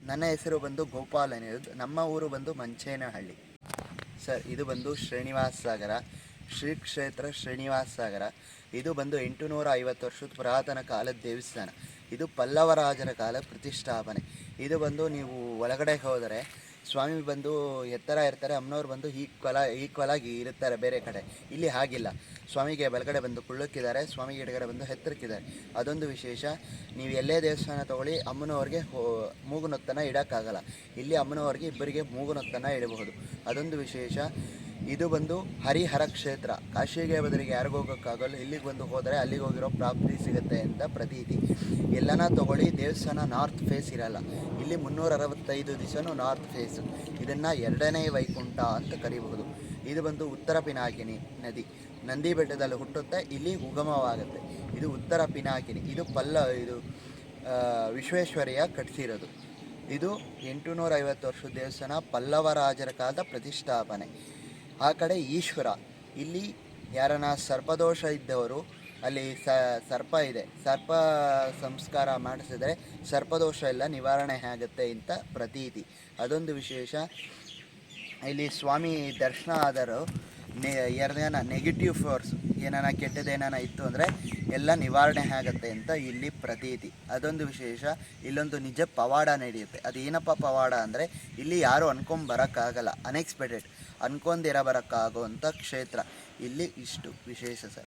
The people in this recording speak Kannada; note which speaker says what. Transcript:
Speaker 1: ನನ್ನ ಹೆಸರು ಬಂದು ಗೋಪಾಲ್ ಅನ್ನೋದು. ನಮ್ಮ ಊರು ಬಂದು ಮಂಚೇನಹಳ್ಳಿ ಸರ್. ಇದು ಬಂದು ಶ್ರೀನಿವಾಸ ಸಾಗರ ಶ್ರೀ ಕ್ಷೇತ್ರ ಶ್ರೀನಿವಾಸ ಸಾಗರ. ಇದು ಬಂದು 850 ವರ್ಷದ ಪುರಾತನ ಕಾಲದ ದೇವಸ್ಥಾನ. ಇದು ಪಲ್ಲವರಾಜರ ಕಾಲ ಪ್ರತಿಷ್ಠಾಪನೆ. ಇದು ಬಂದು ನೀವು ಒಳಗಡೆ ಹೋದರೆ ಸ್ವಾಮಿ ಬಂದು ಎತ್ತರ ಇರ್ತಾರೆ, ಅಮ್ಮನವ್ರು ಬಂದು ಈಕ್ವಲ್ ಆಗಿ ಇರುತ್ತಾರೆ. ಬೇರೆ ಕಡೆ ಇಲ್ಲಿ ಹಾಗಿಲ್ಲ. ಸ್ವಾಮಿಗೆ ಬಲಗಡೆ ಬಂದು ಕುಳ್ಳಕ್ಕಿದ್ದಾರೆ, ಸ್ವಾಮಿಗೆ ಎಡಗಡೆ ಬಂದು ಎತ್ತರಕ್ಕಿದ್ದಾರೆ. ಅದೊಂದು ವಿಶೇಷ. ನೀವು ಎಲ್ಲೇ ದೇವಸ್ಥಾನ ತೊಗೊಳ್ಳಿ, ಅಮ್ಮನವ್ರಿಗೆ ಮೂಗುನೊತ್ತನ್ನು ಇಡೋಕ್ಕಾಗಲ್ಲ. ಇಲ್ಲಿ ಅಮ್ಮನವ್ರಿಗೆ ಇಬ್ಬರಿಗೆ ಮೂಗುನೊತ್ತನ್ನು ಇಡಬಹುದು. ಅದೊಂದು ವಿಶೇಷ. ಇದು ಬಂದು ಹರಿಹರ ಕ್ಷೇತ್ರ. ಕಾಶಿಗೆ ಬದಲಿಗೆ ಯಾರಿಗೂ ಹೋಗೋಕ್ಕಾಗಲ್ಲ. ಇಲ್ಲಿಗೆ ಬಂದು ಹೋದರೆ ಅಲ್ಲಿಗೆ ಹೋಗಿರೋ ಪ್ರಾಪ್ತಿ ಸಿಗುತ್ತೆ ಅಂತ ಪ್ರತೀತಿ. ಎಲ್ಲನ ತೊಗೊಳ್ಳಿ, ದೇವಸ್ಥಾನ ನಾರ್ತ್ ಫೇಸ್ ಇರಲ್ಲ. ಇಲ್ಲಿ 365 ದಿವಸನೂ ನಾರ್ತ್ ಫೇಸು. ಇದನ್ನು 2ನೇ ವೈಕುಂಠ ಅಂತ ಕರೀಬಹುದು. ಇದು ಬಂದು ಉತ್ತರ ಪಿನಾಕಿನಿ ನದಿ, ನಂದಿ ಬೆಟ್ಟದಲ್ಲಿ ಹುಟ್ಟುತ್ತೆ, ಇಲ್ಲಿ ಉಗಮವಾಗುತ್ತೆ. ಇದು ಉತ್ತರ ಪಿನಾಕಿನಿ. ಇದು ವಿಶ್ವೇಶ್ವರಯ್ಯ ಕಟ್ಟಿಸಿರೋದು. ಇದು 850 ವರ್ಷದ ದೇವಸ್ಥಾನ, ಪಲ್ಲವರಾಜರ ಕಾಲದ ಪ್ರತಿಷ್ಠಾಪನೆ. ಆ ಕಡೆ ಈಶ್ವರ. ಇಲ್ಲಿ ಯಾರನ್ನ ಸರ್ಪದೋಷ ಇದ್ದವರು, ಅಲ್ಲಿ ಸರ್ಪ ಇದೆ, ಸರ್ಪ ಸಂಸ್ಕಾರ ಮಾಡಿಸಿದರೆ ಸರ್ಪದೋಷ ಎಲ್ಲ ನಿವಾರಣೆ ಆಗುತ್ತೆ ಅಂತ ಪ್ರತೀತಿ. ಅದೊಂದು ವಿಶೇಷ. ಇಲ್ಲಿ ಸ್ವಾಮಿ ದರ್ಶನ ಆದರೂ ಯಾರ್ದಾನ ನೆಗೆಟಿವ್ ಫೋರ್ಸ್ ಏನಾನ ಕೆಟ್ಟದೇನಾನ ಇತ್ತು ಅಂದರೆ ಎಲ್ಲ ನಿವಾರಣೆ ಆಗುತ್ತೆ ಅಂತ ಇಲ್ಲಿ ಪ್ರತೀತಿ. ಅದೊಂದು ವಿಶೇಷ. ಇಲ್ಲೊಂದು ನಿಜ ಪವಾಡ ನಡೆಯುತ್ತೆ. ಅದು ಏನಪ್ಪ ಪವಾಡ ಅಂದರೆ, ಇಲ್ಲಿ ಯಾರು ಅನ್ಕೊಂಬರೋಕ್ಕಾಗಲ್ಲ, ಅನ್ಎಕ್ಸ್ಪೆಕ್ಟೆಡ್, ಅನ್ಕೊಂದಿರ ಬರೋಕ್ಕಾಗುವಂಥ ಕ್ಷೇತ್ರ. ಇಲ್ಲಿ ಇಷ್ಟು ವಿಶೇಷ ಸರ್.